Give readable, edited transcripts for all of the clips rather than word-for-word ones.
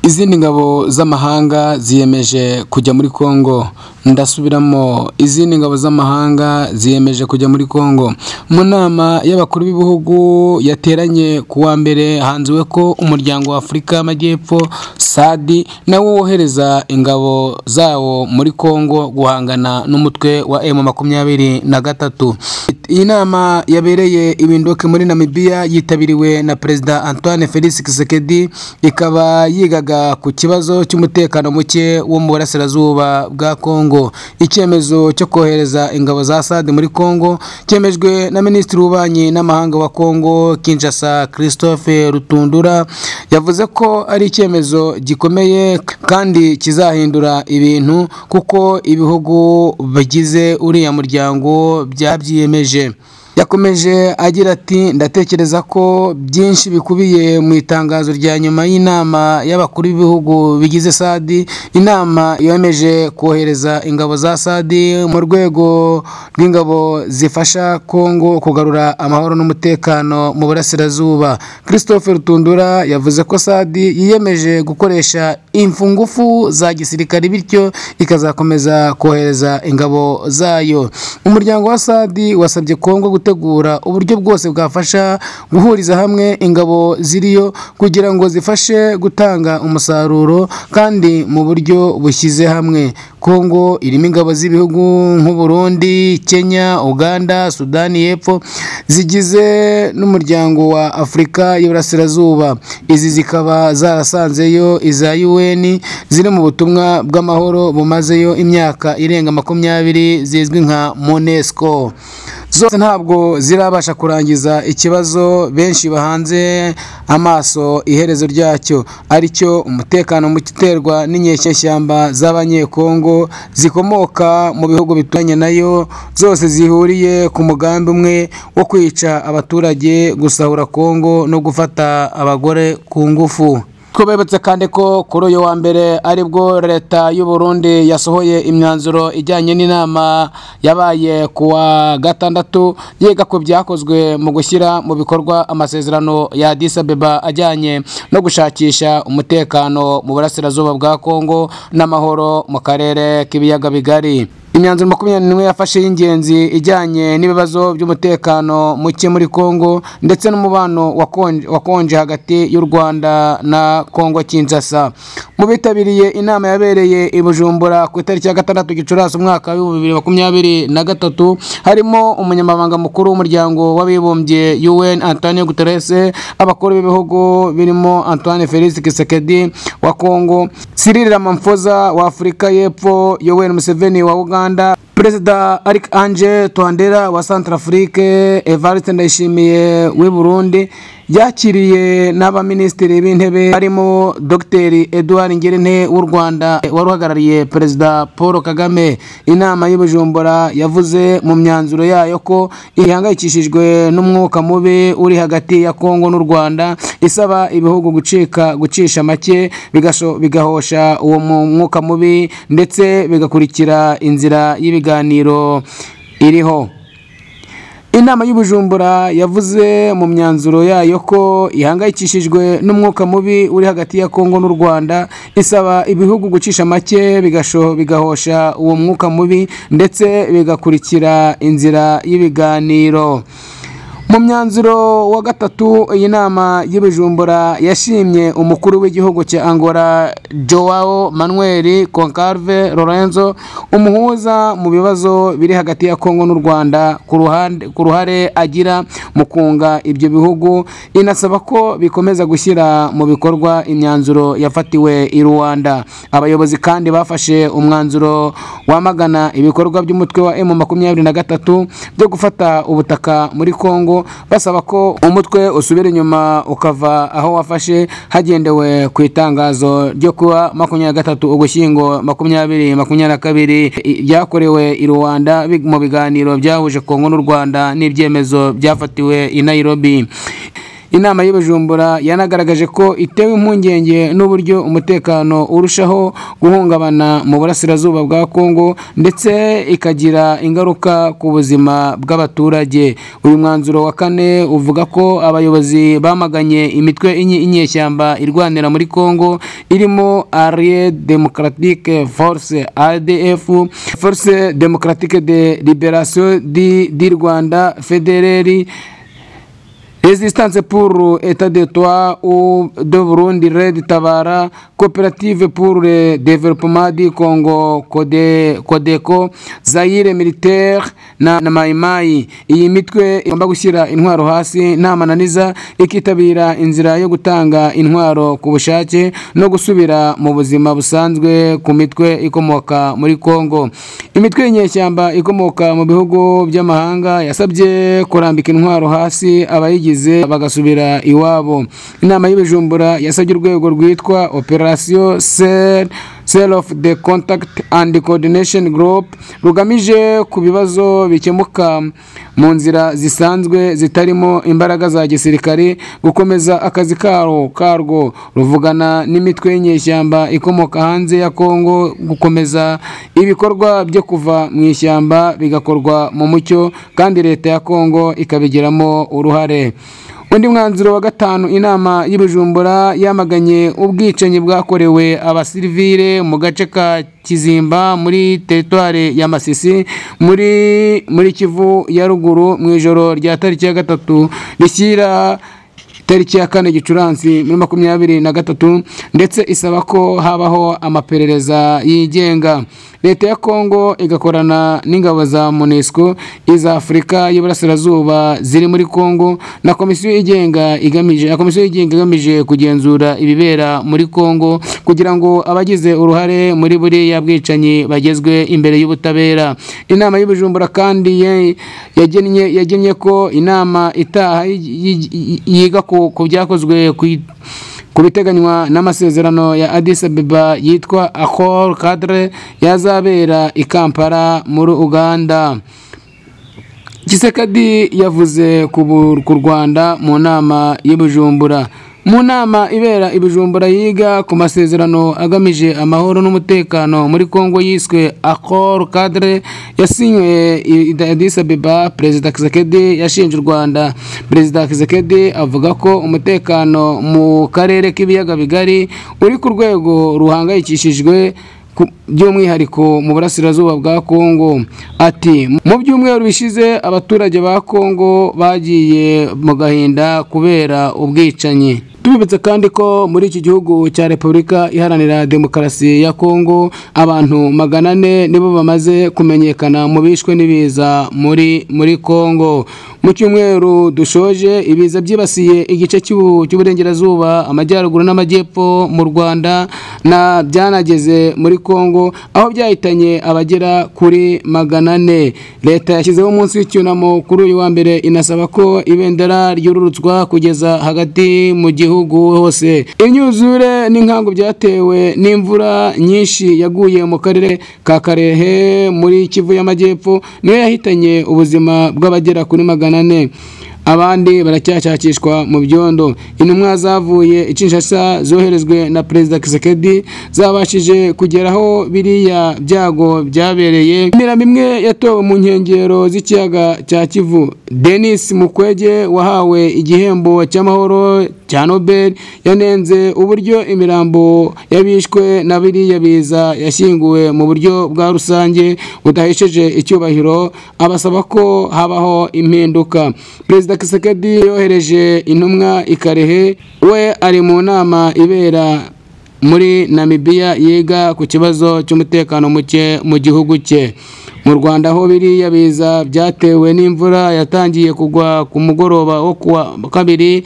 Izindi ngabo z'amahanga ziyemeje kujya muri Kongo. Ndasubiramo, izindi ngabo z'amahanga ziyemeje kujya muri Kongo. Mu nama y'abakuru b'ibihugu yateranye ku wa mbere hanzuwe ko umuryango wa Afurika y'Amajyepfo SADC nawo wohereza ingabo zawo muri Kongo guhangana n'umutwe wa M23. Iyi nama yabereye ibindoke muri Namibia yitabiriwe na Perezida Antoine Felix Tshisekedi, ikaba yigaga ku kibazo cy'umutekano muke wo mu burasirazuba bwa Kongo. Icyemezo cyo kohereza ingabo za SADC muri Kongo cyemejwe na Minisitiri w'Ububanyi n'Amahanga wa Kongo Kinshasa Christophe Rutundura, yavuze ko ari icyemezo gikomeye kandi kizahindura ibintu kuko ibihugu bigize uriya muryango byabyiyemeje. Yakomeje agira ati, ndatekereza ko byinshi bikubiye mu itangazo rya nyuma y'inama y'abakuru b'ibihugu bigize SADC. Inama yemeje kohereza ingabo za SADC mu rwego rw'ingabo zifasha Kongo kugarura amahoro n'umutekano mu burasirazuba. Christophe Rutundura yavuze ko SADC yiyemeje gukoresha infungufu za gisirikare, bityo ikazakomeza kohereza ingabo zayo. Umuryango wa SADC wasabye Kongo gutegura uburyo bwose bwafasha guhuriza hamwe ingabo ziriyo kugira ngo zifashe gutanga umusaruro kandi mu buryo bushyize hamwe. Kongo irimo ingabo z'ibihugu nk'u Burundi, Kenya, Uganda, Sudani y'Epfo zigize n'umuryango wa Afurika y'Iburasirazuba. Izi zikaba zarasanzeyo iza UN ziri mu butumwa bw'amahoro bumazeyo imyaka irenga 20 zizwi nka MONUSCO. Zose ntabwo zirabasha kurangiza ikibazo benshi bahanze amaso iherezo ryacyo, aricyo umutekano muke uterwa n'inyeshyamba z'abanyekongo zikomoka mu bihugu bitanye nayo, zose zihuriye ku mugambi umwe wo kwica abaturage, gusahura Kongo no gufata abagore ku ngufu. Twabibutse kandi ko kuri uyu wa mbere aribwo leta y'u Burundi yasohoye imyanzuro ijyanye n'inama yabaye ku wa gatandatu yiga ku byakozwe mu gushyira mu bikorwa amasezerano ya Addis Abeba ajyanye no gushakisha umutekano mu burasirazuba bwa Kongo n'amahoro mu karere k'ibiyaga bigari. Imyanzuro 21 yafashe y'ingenzi ijyanye n'ibibazo by'umutekano muke muri Kongo ndetse n'umubano wakonje hagati y'u Rwanda na Kongo Kinshasa. Mu bitabiriye inama yabereye i Bujumbura ku itariki ya 6 Gicurasi umwaka wa 2023 harimo umunyamabanga mukuru w'umuryango w'abibumbye UN Antonio Guterres, abakuru b'ibihugu birimo Antoine Felix Tshisekedi wa Kongo, Cyril Ramaphosa wa Afurika y'Epfo, Yoweri Museveni wa Uganda, Perezida Archange Touadera wa Centrafrique, Evariste Ndayishimiye w'i Burundi. Yakiriye n'abaminisitiri b'intebe harimo Dr Edouard Ngirente w'u Rwanda waruhagarariye Perezida Paul Kagame. Inama y'Ubujumbura yavuze mu myanzuro yayo ko ihangayikishijwe n'umwuka mubi uri hagati ya Kongo n'u Rwanda, isaba ibihugu gucisha make bigahosha uwo mwuka mubi ndetse bigakurikira inzira y'ibiganiro iriho. Inama y'Ubujumbura yavuze mu myanzuro yayo ko ihangayikishijwe n'umwuka mubi uri hagati ya Kongo n'u Rwanda, isaba ibihugu gucisha make bigahosha uwo mwuka mubi ndetse bigakurikira inzira y'ibiganiro. Mu myanzuro wa gatatu iyi nama y'Ubujumbura yashimye umukuru w'igihugu cya Angola Joao Manuel Concalves Lorenzo, umuhuza mu bibazo biri hagati ya Kongo n'u Rwanda, ku ruhare agira mu kunga ibyo bihugu. Inasaba ko bikomeza gushyira mu bikorwa imyanzuro yafatiwe i Rwanda. Abayobozi kandi bafashe umwanzuro wamagana ibikorwa by'umutwe wa M23 byo gufata ubutaka muri Kongo, basaba ko umutwe usubira inyuma ukava aho wafashe hagendewe ku itangazo ryo kuwa 23 Ugushyingo 2022 byakorewe i Rwanda mu biganiro byahuje Kongo n'u Rwanda n'ibyemezo byafatiwe i Nairobi. inama y'Ibujumbura yanagaragaje ko itewe impungenge n'uburyo umutekano urushaho guhungabana mu burasirazuba bwa Kongo ndetse ikagira ingaruka ku buzima bw'abaturage. Uyu mwanzuro wa kane uvuga ko abayobozi bamaganye imitwe inyeshyamba irwanira muri Kongo irimo Allied Democratique Force ADF, Force Democratique de Libération du Rwanda, FDLR, Résistance pour État de droit ou de Burundi, Red Tabara, Coopérative pour le développement du Congo, Codeco, Zaire Militaire na Mai Mai. Iyi mitwe igomba gushyira intwaro hasi nta mananiza, ikitabira inzira yo gutanga intwaro ku bushake no gusubira mu buzima busanzwe ku mitwe ikomoka muri Kongo. Imitwe y'inyeshyamba ikomoka mu bihugu by'amahanga yasabye kurambika intwaro hasi abayigize bagasubira iwabo. Inama y'Ibujumbura yasabye urwego rwitwa Operation Cell of the Contact and Coordination Group rugamije ku bibazo bikemuka mu nzira zisanzwe zitarimo imbaraga za gisirikare gukomeza akazi karwo ruvugana n'imitwe y'inyeshyamba ikomoka hanze ya Kongo, gukomeza ibikorwa byo kuva mu ishyamba bigakorwa mu mucyo kandi leta ya Kongo ikabigiramo uruhare. Undi mwanzuro wa gatanu, inama y'Ibujumbura yamaganye ubwicanyi bwakorewe abasivile mu gace ka Kizimba muri territoire ya Masisi muri Kivu ya ruguru mu ijoro rya tariki ya 3 rishyira tariki ya 4 Gicurasi 2023, ndetse isaba ko habaho amaperereza yigenga. Leta ya Kongo igakorana n'ingabo za MONUSCO, iza Afurika y'Iburasirazuba ziri muri Kongo na komisiyo igenga igamije kugenzura ibibera muri Kongo kugira ngo abagize uruhare muri buriya bwicanyi bagezwe imbere y'ubutabera. Inama y'Ibujumbura kandi yagennye ko inama itaha yiga ku byakozwe ku biteganywa n'amasezerano ya Addis Ababa yitwa Accord Cadre yazabera i Kampala muri Uganda. Tshisekedi yavuze ku Rwanda mu nama y'Ibujumbura. Mu nama ibera Ibujumbura yiga ku masezerano agamije amahoro n'umutekano muri Kongo yiswe Accord Cadre yasinywe i Addis Ababa, Perezida Tshisekedi yashinje u Rwanda. Perezida Tshisekedi avuga ko umutekano mu karere k'ibiyaga bigari uri ku rwego ruhangayikishijwe by'umwihariko mu burasirazuba bwa Kongo. Ati mu byumweru bishize abaturage ba Kongo bagiye mu gahinda kubera ubwicanyi. Tubibutse kandi ko muri iki gihugu cya Repubulika Iharanira Demokarasi ya Kongo abantu 400 nibo bamaze kumenyekana mu bishwe n'ibiza muri Kongo. Mu cyumweru dushoje ibiza byibasiye igice cy'uburengerazuba, amajyaruguru n'amajyepfo mu Rwanda na byanageze muri Kongo aho byahitanye abagera kuri 400. Leta yashyizeho umunsi w'icyunamo kuri uyu wa mbere inasaba ko ibendera ryururutswa kugeza hagati mu gihugu hose. Imyuzure n'inkangu byatewe n'imvura nyinshi yaguye mu karere ka Karehe muri Kivu y'Amajyepfo niyo yahitanye ubuzima bw'abagera kuri 400. Abandi baracyashakishwa mu byondo. Intumwa zavuye Kinshasa zoherezwe na Perezida Tshisekedi zabashije kugeraho biriya byago byabereye. Imirambo imwe yatowe mu nkengero z'ikiyaga cya Kivu. Denis Mukwege wahawe igihembo cy'amahoro cya Nobel yanenze uburyo imirambo yabishwe na biriya biza yashyinguwe mu buryo bwa rusange budahesheje icyubahiro, abasaba ko habaho impinduka. Perezida Tshisekedi yohereje intumwa i Karehe, we ari mu nama ibera muri Namibia yiga ku kibazo cy'umutekano muke mu gihugu cye. Mu Rwanda ho biriya biza byatewe n'imvura yatangiye kugwa ku mugoroba wo kuwa 2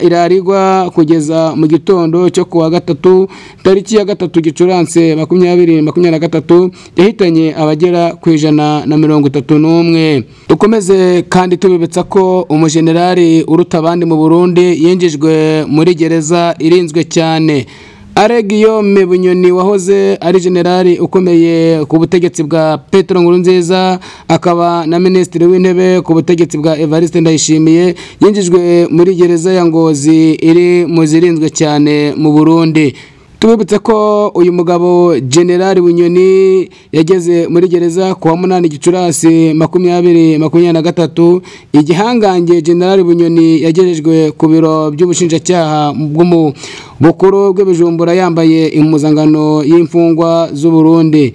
irarigwa kugeza mu gitondo cyo kuwa 3 tariki ya 3 Gicurasi 2023 yahitanye abagera ku 131. Dukomeze kandi tubibutsa ko umujenerali uruta abandi mu Burundi yinjijwe muri gereza irinzwe cyane. Guillaume Bunyoni wahoze ari generali ukomeye ku butegetsi bwa Petero Nkurunziza akaba na minisitiri w'intebe ku butegetsi bwa Evariste Ndayishimiye yinjijwe muri gereza ya Ngozi iri mu zirinzwe cyane mu Burundi. Tubibutse ko uyu mugabo General Bunyoni yageze muri gereza ku wa 8 Gicurasi 2023. Igihangange General Bunyoni yagejejwe ku biro by'ubushinjacyaha bukuru bw'Ibujumbura yambaye impuzangano y'imfungwa z'u Burundi.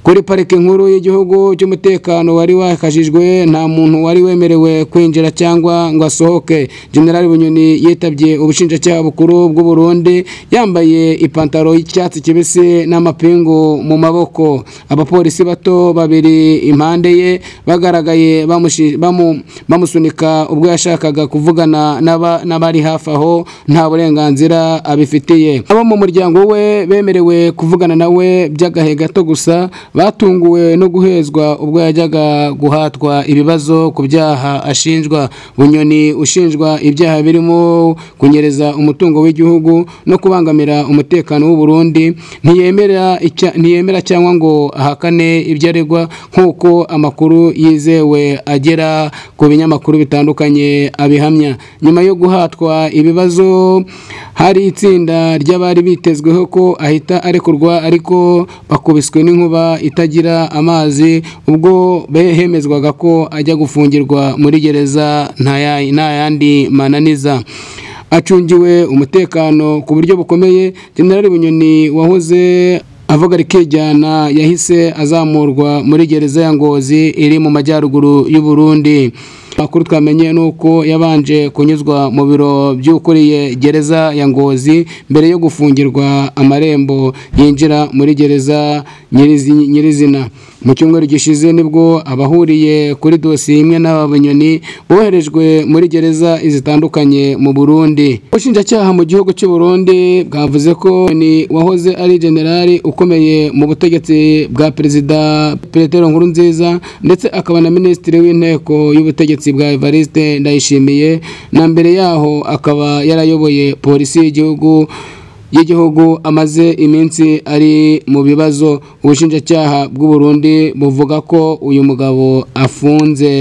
Kuri parike nkuru y'igihugu cy'umutekano wari wakajijwe nta muntu wari wemerewe kwinjira cyangwa ngo asohoke. General Bunyoni yitabye ubushinjacyaha bukuru bw'u Burundi yambaye ipantaro y'icyatsi kibisi n'amapingu mu maboko. Abapolisi bato babiri impande ye bagaragaye bamusunika ubwo yashakaga kuvugana n'abari hafi aho nta burenganzira abifitiye. Abo mu muryango we bemerewe kuvugana nawe by'agahe gato gusa batunguwe no guhezwa ubwo yajyaga guhatwa ibibazo ku byaha ashinjwa. Bunyoni ushinjwa ibyaha birimo kunyereza umutungo w'igihugu no kubangamira umutekano w'u Burundi ntiyemera cyangwa ngo ahakane ibyo aregwa nk'uko amakuru yizewe agera ku binyamakuru bitandukanye abihamya. Nyuma yo guhatwa ibibazo hari itsinda ry'abari bitezweho ko ahita arekurwa ariko bakubiswe n'inkuba itagira amazi ubwo behemezwaga ko ajya gufungirwa muri gereza nta yandi mananiza. Acungiwe umutekano ku buryo bukomeye. General Bunyoni wahoze avuga rikijyana yahise azamurwa muri gereza ya Ngozi iri mu majyaruguru y'u Burundi. Makuru twamenye nuko yabanje kunyuzwa mu biro by'ukuriye gereza ya Ngozi mbere yo gufungirwa amarembo yinjira muri gereza nyirizina. Mu cyumweru gishize nibwo abahuriye kuri dosiye imwe n'aba Bunyoni boherejwe muri gereza zitandukanye mu Burundi. Ubushinjacyaha mu gihugu cy'u Burundi bwavuze ko ni wahoze ari generali ukomeye mu butegetsi bwa Perezida Petero Nkurunziza ndetse akaba na minisitiri w'inteko y'ubutegetsi bwa Evariste Ndayishimiye, na mbere yaho akaba yarayoboye polisi y'igihugu amaze iminsi ari mu bibazo. Ubushinjacyaha bw'u Burundi buvuga ko uyu mugabo afunze.